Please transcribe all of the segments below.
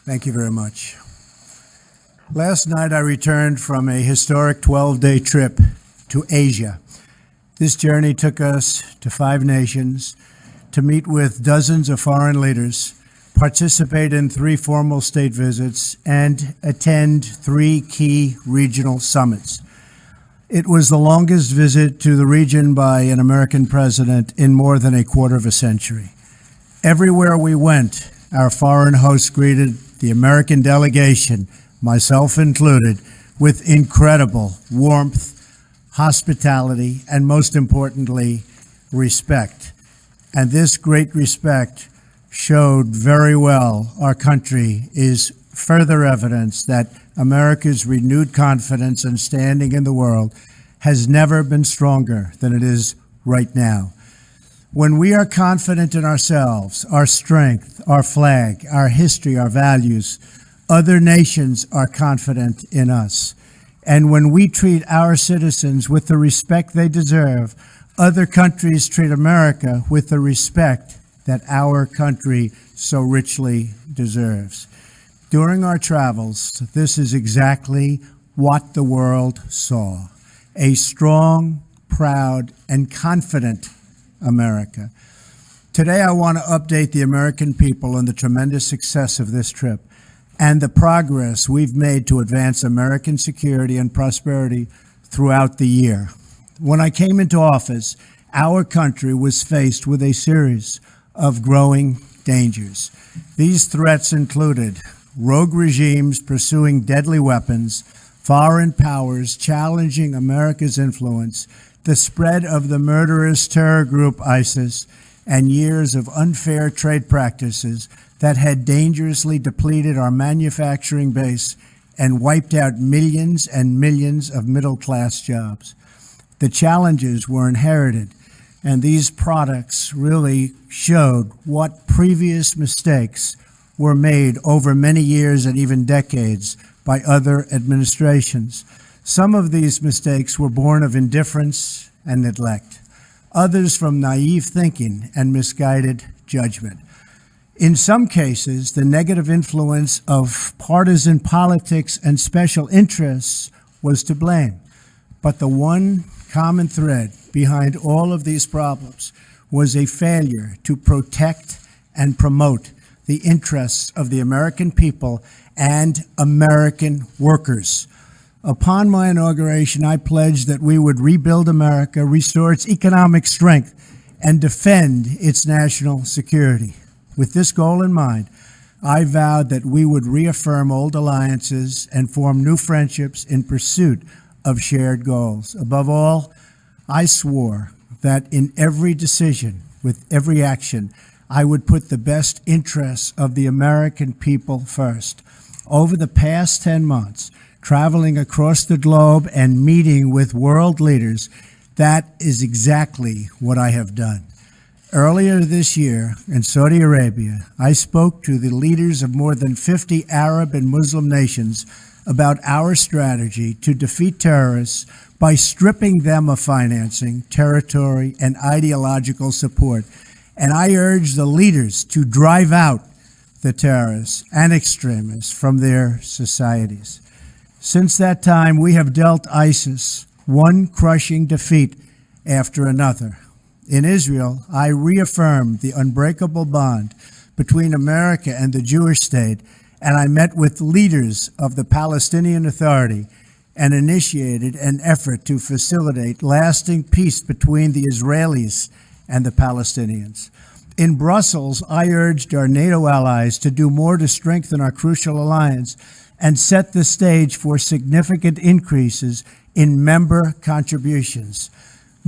Thank you very much. Last night I returned from a historic 12-day trip to Asia. This journey took us to 5 nations to meet with dozens of foreign leaders, participate in 3 formal state visits, and attend 3 key regional summits. It was the longest visit to the region by an American president in more than a quarter of a century. Everywhere we went, our foreign hosts greeted the American delegation, myself included, with incredible warmth, hospitality, and most importantly, respect. And this great respect showed very well our country is further evidence that America's renewed confidence and standing in the world has never been stronger than it is right now. When we are confident in ourselves, our strength, our flag, our history, our values, other nations are confident in us. And when we treat our citizens with the respect they deserve, other countries treat America with the respect that our country so richly deserves. During our travels, this is exactly what the world saw: a strong, proud, and confident America. Today, I want to update the American people on the tremendous success of this trip and the progress we've made to advance American security and prosperity throughout the year. When I came into office, our country was faced with a series of growing dangers. These threats included rogue regimes pursuing deadly weapons, foreign powers challenging America's influence, the spread of the murderous terror group ISIS, and years of unfair trade practices that had dangerously depleted our manufacturing base and wiped out millions and millions of middle-class jobs. The challenges were inherited, and these products really showed what previous mistakes were made over many years and even decades by other administrations. Some of these mistakes were born of indifference and neglect, others from naive thinking and misguided judgment. In some cases, the negative influence of partisan politics and special interests was to blame. But the one common thread behind all of these problems was a failure to protect and promote the interests of the American people and American workers. Upon my inauguration, I pledged that we would rebuild America, restore its economic strength, and defend its national security. With this goal in mind, I vowed that we would reaffirm old alliances and form new friendships in pursuit of shared goals. Above all, I swore that in every decision, with every action, I would put the best interests of the American people first. Over the past 10 months, traveling across the globe and meeting with world leaders, that is exactly what I have done. Earlier this year in Saudi Arabia, I spoke to the leaders of more than 50 Arab and Muslim nations about our strategy to defeat terrorists by stripping them of financing, territory, and ideological support. And I urged the leaders to drive out the terrorists and extremists from their societies. Since that time, we have dealt ISIS one crushing defeat after another. In Israel, I reaffirmed the unbreakable bond between America and the Jewish state, and I met with leaders of the Palestinian Authority and initiated an effort to facilitate lasting peace between the Israelis and the Palestinians. In Brussels, I urged our NATO allies to do more to strengthen our crucial alliance and set the stage for significant increases in member contributions.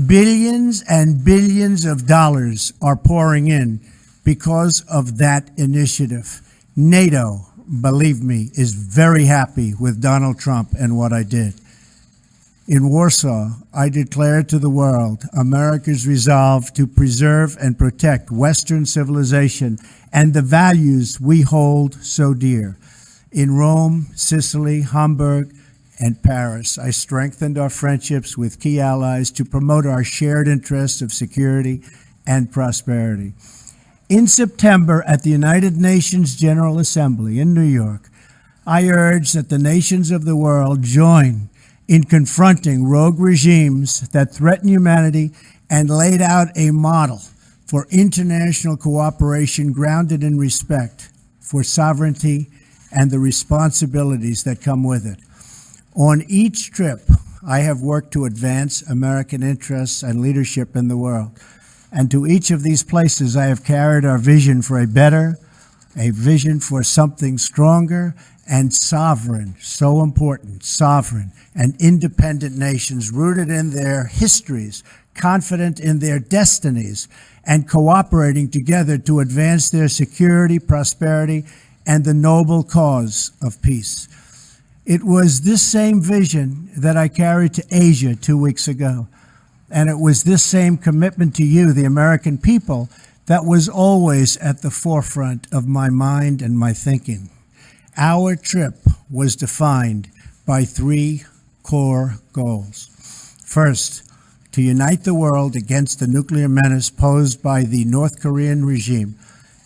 Billions and billions of dollars are pouring in because of that initiative. NATO, believe me, is very happy with Donald Trump and what I did. In Warsaw, I declared to the world America's resolve to preserve and protect Western civilization and the values we hold so dear. In Rome, Sicily, Hamburg, and Paris, I strengthened our friendships with key allies to promote our shared interests of security and prosperity. In September at the United Nations General Assembly in New York, I urge that the nations of the world join in confronting rogue regimes that threaten humanity and laid out a model for international cooperation grounded in respect for sovereignty and the responsibilities that come with it. On each trip, I have worked to advance American interests and leadership in the world. And to each of these places, I have carried our vision for a better, a vision for something stronger and sovereign, so important, sovereign and independent nations rooted in their histories, confident in their destinies, and cooperating together to advance their security, prosperity, and the noble cause of peace. It was this same vision that I carried to Asia 2 weeks ago. And it was this same commitment to you, the American people, that was always at the forefront of my mind and my thinking. Our trip was defined by 3 core goals. First, to unite the world against the nuclear menace posed by the North Korean regime,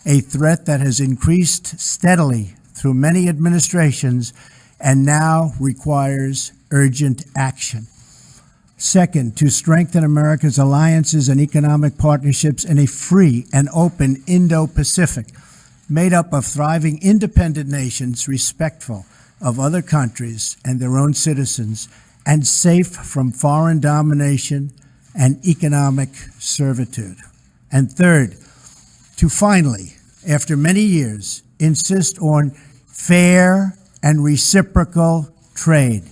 a threat that has increased steadily through many administrations and now requires urgent action. Second, to strengthen America's alliances and economic partnerships in a free and open Indo-Pacific, made up of thriving independent nations respectful of other countries and their own citizens, and safe from foreign domination and economic servitude. And third, to finally, after many years, insist on fair and reciprocal trade.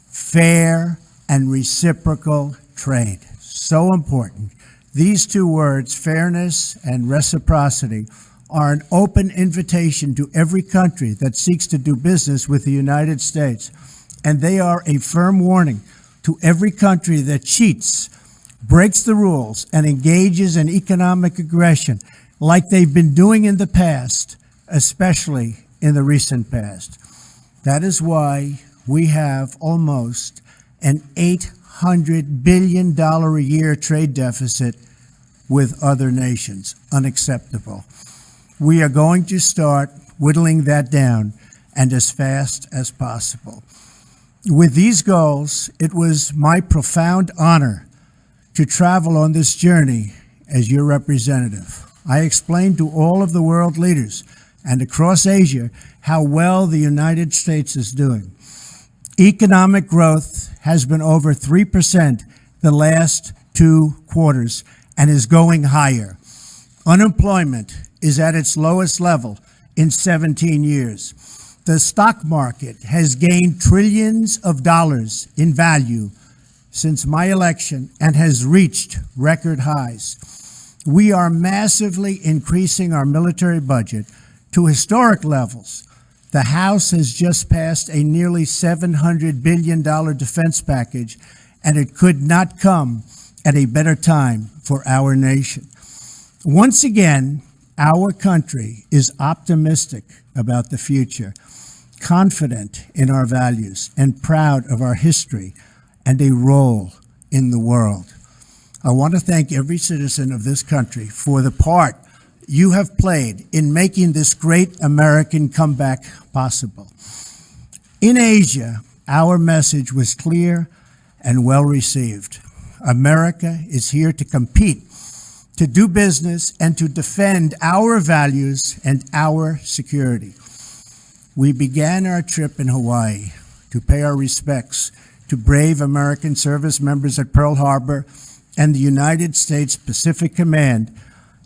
Fair and reciprocal trade. So important. These 2 words, fairness and reciprocity, are an open invitation to every country that seeks to do business with the United States. And they are a firm warning to every country that cheats, breaks the rules, and engages in economic aggression like they've been doing in the past, especially in the recent past. That is why we have almost an $800 billion a year trade deficit with other nations. Unacceptable. We are going to start whittling that down, and as fast as possible. With these goals, it was my profound honor to travel on this journey as your representative. I explained to all of the world leaders and across Asia how well the United States is doing. Economic growth has been over 3% the last 2 quarters and is going higher. Unemployment is at its lowest level in 17 years. The stock market has gained trillions of dollars in value since my election and has reached record highs. We are massively increasing our military budget to historic levels. The House has just passed a nearly $700 billion defense package, and it could not come at a better time for our nation. Once again, our country is optimistic about the future, confident in our values, and proud of our history and a role in the world. I want to thank every citizen of this country for the part you have played in making this great American comeback possible. In Asia, our message was clear and well received. America is here to compete, to do business, and to defend our values and our security. We began our trip in Hawaii to pay our respects to brave American service members at Pearl Harbor and the United States Pacific Command,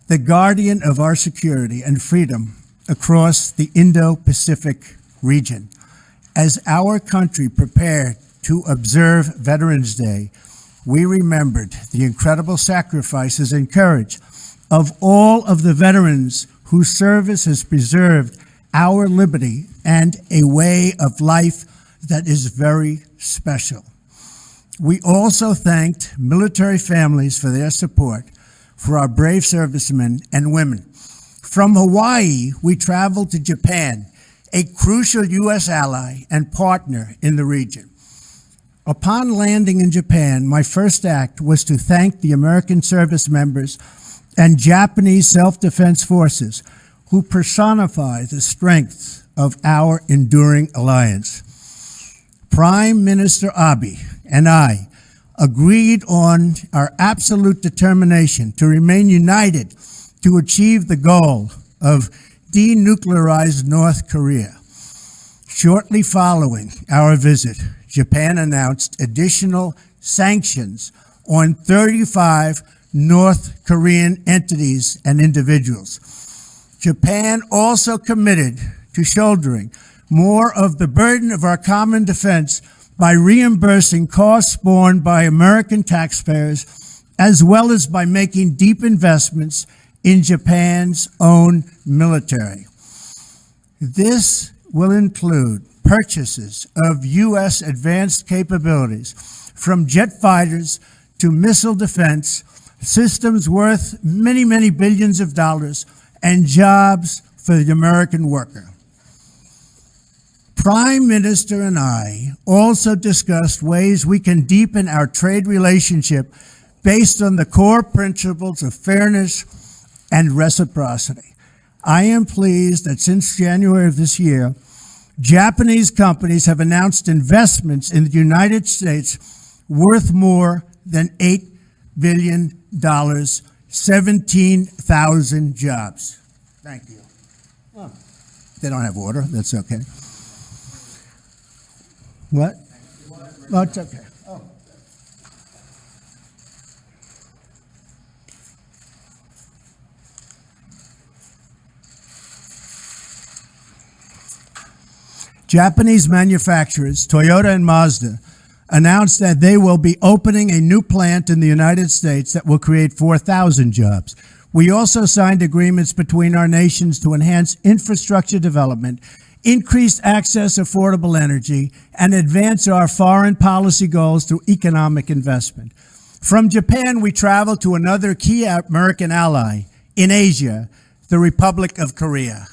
the guardian of our security and freedom across the Indo-Pacific region. As our country prepared to observe Veterans Day, we remembered the incredible sacrifices and courage of all of the veterans whose service has preserved our liberty and a way of life that is very special. We also thanked military families for their support for our brave servicemen and women. From Hawaii, we traveled to Japan, a crucial U.S. ally and partner in the region. Upon landing in Japan, my first act was to thank the American service members and Japanese self-defense forces, who personify the strength of our enduring alliance. Prime Minister Abe and I agreed on our absolute determination to remain united to achieve the goal of denuclearized North Korea. Shortly following our visit, Japan announced additional sanctions on 35 North Korean entities and individuals. Japan also committed to shouldering more of the burden of our common defense by reimbursing costs borne by American taxpayers, as well as by making deep investments in Japan's own military. This will include purchases of U.S. advanced capabilities, from jet fighters to missile defense, systems worth many, many billions of dollars, and jobs for the American worker. Prime Minister and I also discussed ways we can deepen our trade relationship based on the core principles of fairness and reciprocity. I am pleased that since January of this year, Japanese companies have announced investments in the United States worth more than $8 billion, 17,000 jobs. Thank you. Oh, they don't have water. That's okay. What? Oh, it's okay. Oh. Japanese manufacturers, Toyota and Mazda, announced that they will be opening a new plant in the United States that will create 4,000 jobs. We also signed agreements between our nations to enhance infrastructure development, increase access to affordable energy, and advance our foreign policy goals through economic investment. From Japan, we traveled to another key American ally in Asia, the Republic of Korea.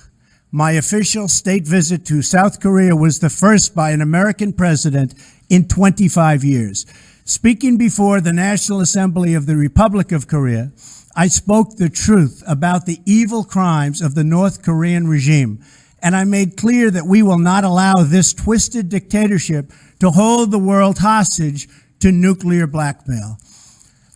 My official state visit to South Korea was the first by an American president in 25 years. Speaking before the National Assembly of the Republic of Korea, I spoke the truth about the evil crimes of the North Korean regime, and I made clear that we will not allow this twisted dictatorship to hold the world hostage to nuclear blackmail.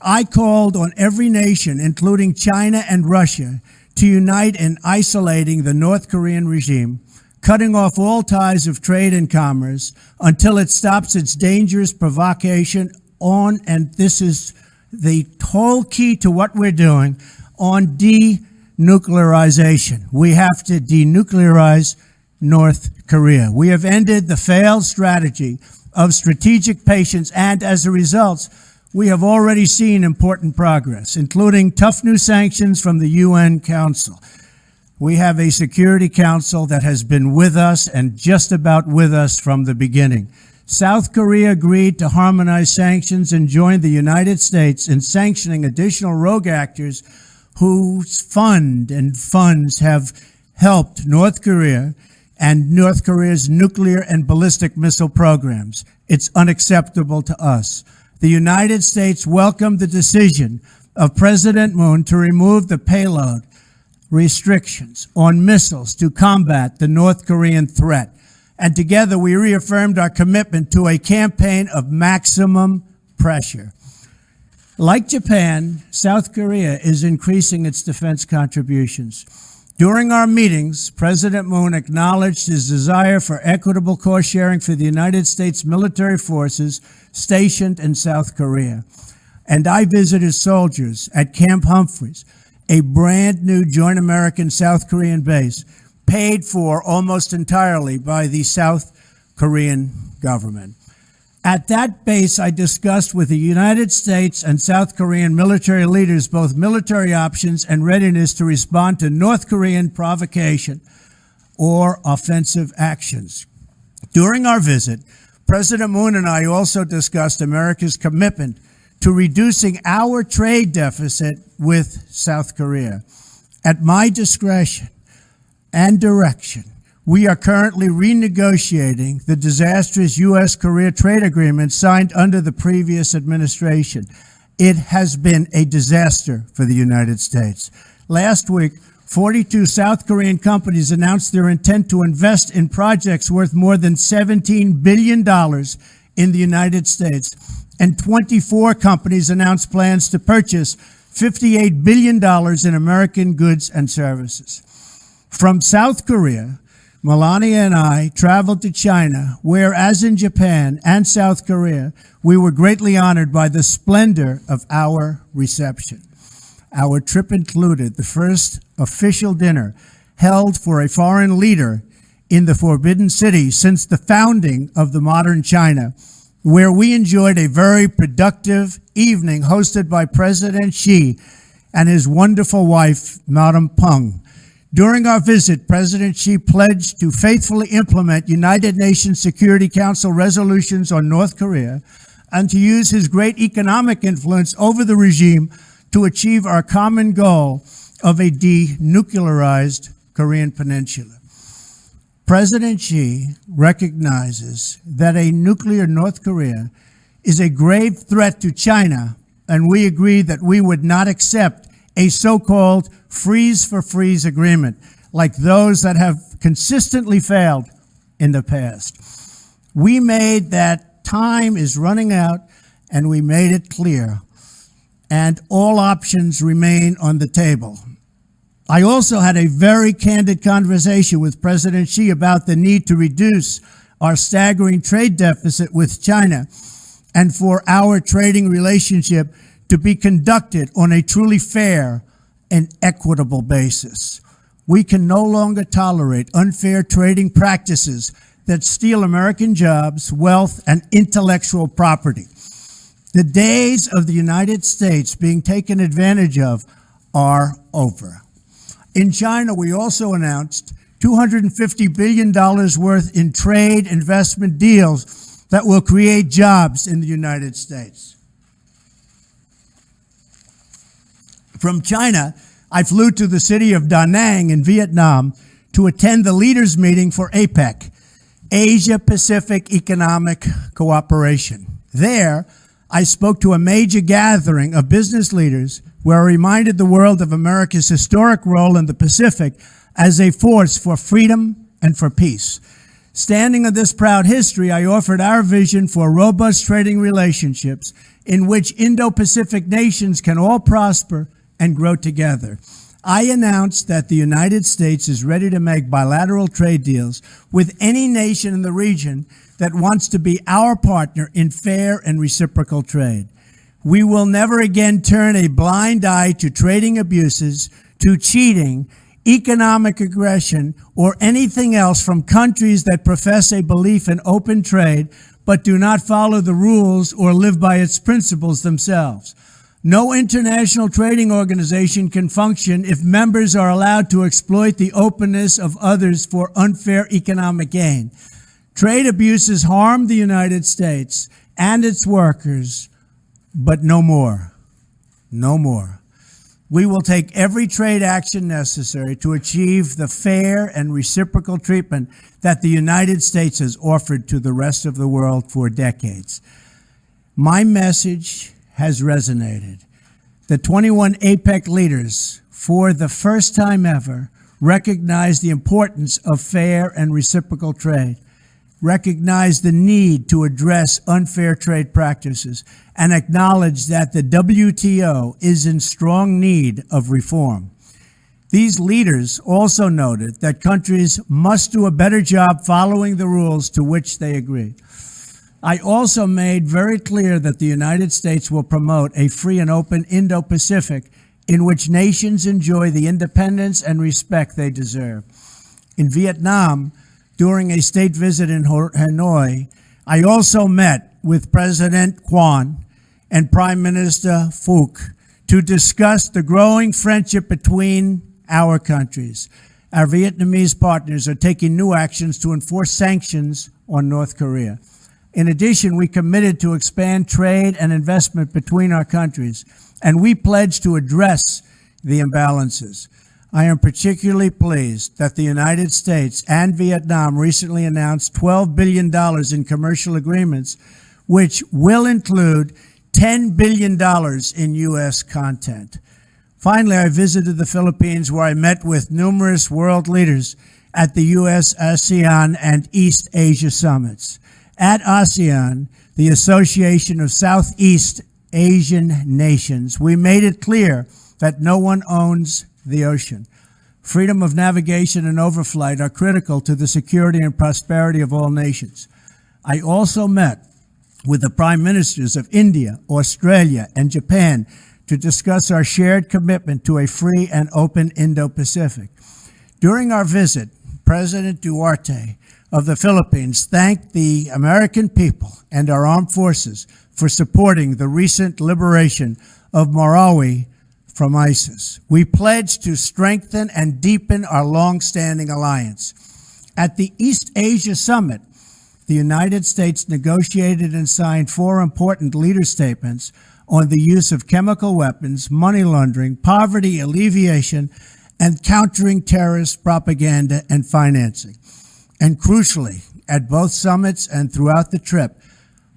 I called on every nation, including China and Russia, to unite in isolating the North Korean regime, cutting off all ties of trade and commerce until it stops its dangerous provocation on, and this is the whole key to what we're doing, on denuclearization. We have to denuclearize North Korea. We have ended the failed strategy of strategic patience, and as a result, we have already seen important progress, including tough new sanctions from the UN Council. We have a Security Council that has been with us and just about with us from the beginning. South Korea agreed to harmonize sanctions and joined the United States in sanctioning additional rogue actors whose funds have helped North Korea and North Korea's nuclear and ballistic missile programs. It's unacceptable to us. The United States welcomed the decision of President Moon to remove the payload restrictions on missiles to combat the North Korean threat. And together we reaffirmed our commitment to a campaign of maximum pressure. Like Japan, South Korea is increasing its defense contributions. During our meetings, President Moon acknowledged his desire for equitable cost sharing for the United States military forces stationed in South Korea. And I visited soldiers at Camp Humphreys, a brand new joint American-South Korean base, paid for almost entirely by the South Korean government. At that base, I discussed with the United States and South Korean military leaders both military options and readiness to respond to North Korean provocation or offensive actions. During our visit, President Moon and I also discussed America's commitment to reducing our trade deficit with South Korea. At my discretion and direction, we are currently renegotiating the disastrous U.S.-Korea trade agreement signed under the previous administration. It has been a disaster for the United States. Last week, 42 South Korean companies announced their intent to invest in projects worth more than $17 billion in the United States, and 24 companies announced plans to purchase $58 billion in American goods and services. From South Korea, Melania and I traveled to China, where, as in Japan and South Korea, we were greatly honored by the splendor of our reception. Our trip included the first official dinner held for a foreign leader in the Forbidden City since the founding of the modern China, where we enjoyed a very productive evening hosted by President Xi and his wonderful wife, Madame Peng. During our visit, President Xi pledged to faithfully implement United Nations Security Council resolutions on North Korea and to use his great economic influence over the regime to achieve our common goal of a denuclearized Korean peninsula. President Xi recognizes that a nuclear North Korea is a grave threat to China, and we agree that we would not accept a so-called freeze-for-freeze agreement like those that have consistently failed in the past. We made that time is running out, and we made it clear, and all options remain on the table. I also had a very candid conversation with President Xi about the need to reduce our staggering trade deficit with China and for our trading relationship to be conducted on a truly fair and equitable basis. We can no longer tolerate unfair trading practices that steal American jobs, wealth, and intellectual property. The days of the United States being taken advantage of are over. In China, we also announced $250 billion worth in trade investment deals that will create jobs in the United States. From China, I flew to the city of Da Nang in Vietnam to attend the leaders' meeting for APEC, Asia-Pacific Economic Cooperation. There, I spoke to a major gathering of business leaders where I reminded the world of America's historic role in the Pacific as a force for freedom and for peace. Standing on this proud history, I offered our vision for robust trading relationships in which Indo-Pacific nations can all prosper and grow together. I announced that the United States is ready to make bilateral trade deals with any nation in the region that wants to be our partner in fair and reciprocal trade. We will never again turn a blind eye to trading abuses, to cheating, economic aggression, or anything else from countries that profess a belief in open trade but do not follow the rules or live by its principles themselves. No international trading organization can function if members are allowed to exploit the openness of others for unfair economic gain. Trade abuses harm the United States and its workers, but no more. No more. We will take every trade action necessary to achieve the fair and reciprocal treatment that the United States has offered to the rest of the world for decades. My message has resonated. The 21 APEC leaders, for the first time ever, recognized the importance of fair and reciprocal trade, recognized the need to address unfair trade practices, and acknowledged that the WTO is in strong need of reform. These leaders also noted that countries must do a better job following the rules to which they agree. I also made very clear that the United States will promote a free and open Indo-Pacific in which nations enjoy the independence and respect they deserve. In Vietnam, during a state visit in Hanoi, I also met with President Quan and Prime Minister Phuc to discuss the growing friendship between our countries. Our Vietnamese partners are taking new actions to enforce sanctions on North Korea. In addition, we committed to expand trade and investment between our countries, and we pledged to address the imbalances. I am particularly pleased that the United States and Vietnam recently announced $12 billion in commercial agreements, which will include $10 billion in U.S. content. Finally, I visited the Philippines, where I met with numerous world leaders at the U.S., ASEAN, and East Asia summits. At ASEAN, the Association of Southeast Asian Nations, we made it clear that no one owns the ocean. Freedom of navigation and overflight are critical to the security and prosperity of all nations. I also met with the prime ministers of India, Australia, and Japan to discuss our shared commitment to a free and open Indo-Pacific. During our visit, President Duterte of the Philippines thanked the American people and our armed forces for supporting the recent liberation of Marawi from ISIS. We pledged to strengthen and deepen our long-standing alliance. At the East Asia Summit, the United States negotiated and signed 4 important leader statements on the use of chemical weapons, money laundering, poverty alleviation, and countering terrorist propaganda and financing. And crucially, at both summits and throughout the trip,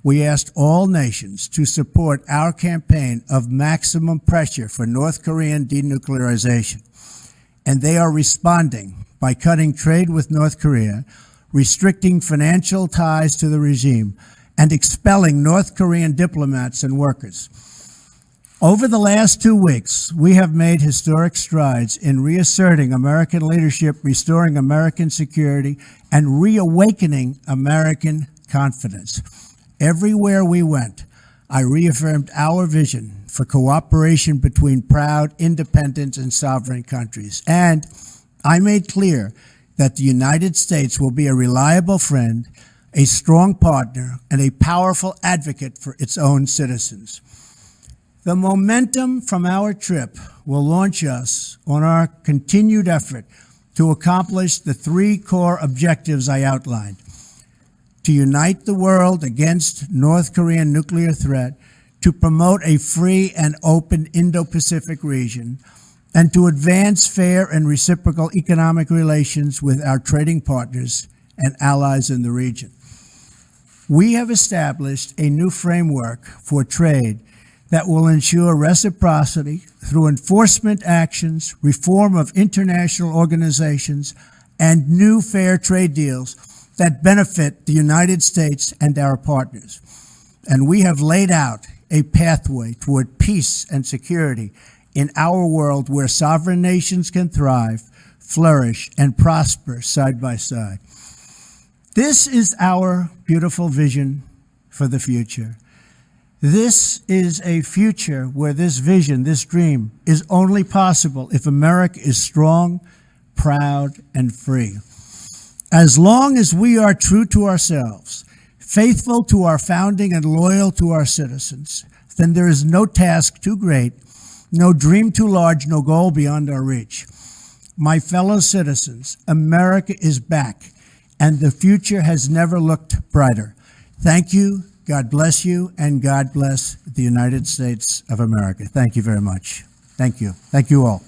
we asked all nations to support our campaign of maximum pressure for North Korean denuclearization. And they are responding by cutting trade with North Korea, restricting financial ties to the regime, and expelling North Korean diplomats and workers. Over the last 2 weeks, we have made historic strides in reasserting American leadership, restoring American security, and reawakening American confidence. Everywhere we went, I reaffirmed our vision for cooperation between proud, independent, and sovereign countries. And I made clear that the United States will be a reliable friend, a strong partner, and a powerful advocate for its own citizens. The momentum from our trip will launch us on our continued effort to accomplish the 3 core objectives I outlined: to unite the world against North Korean nuclear threat, to promote a free and open Indo-Pacific region, and to advance fair and reciprocal economic relations with our trading partners and allies in the region. We have established a new framework for trade that will ensure reciprocity through enforcement actions, reform of international organizations, and new fair trade deals that benefit the United States and our partners. And we have laid out a pathway toward peace and security in our world, where sovereign nations can thrive, flourish, and prosper side by side. This is our beautiful vision for the future. This is a future where this vision, this dream, is only possible if America is strong, proud, and free. As long as we are true to ourselves, faithful to our founding, and loyal to our citizens, then there is no task too great, no dream too large, no goal beyond our reach. My fellow citizens, America is back, and the future has never looked brighter. Thank you, God bless you, and God bless the United States of America. Thank you very much. Thank you. Thank you all.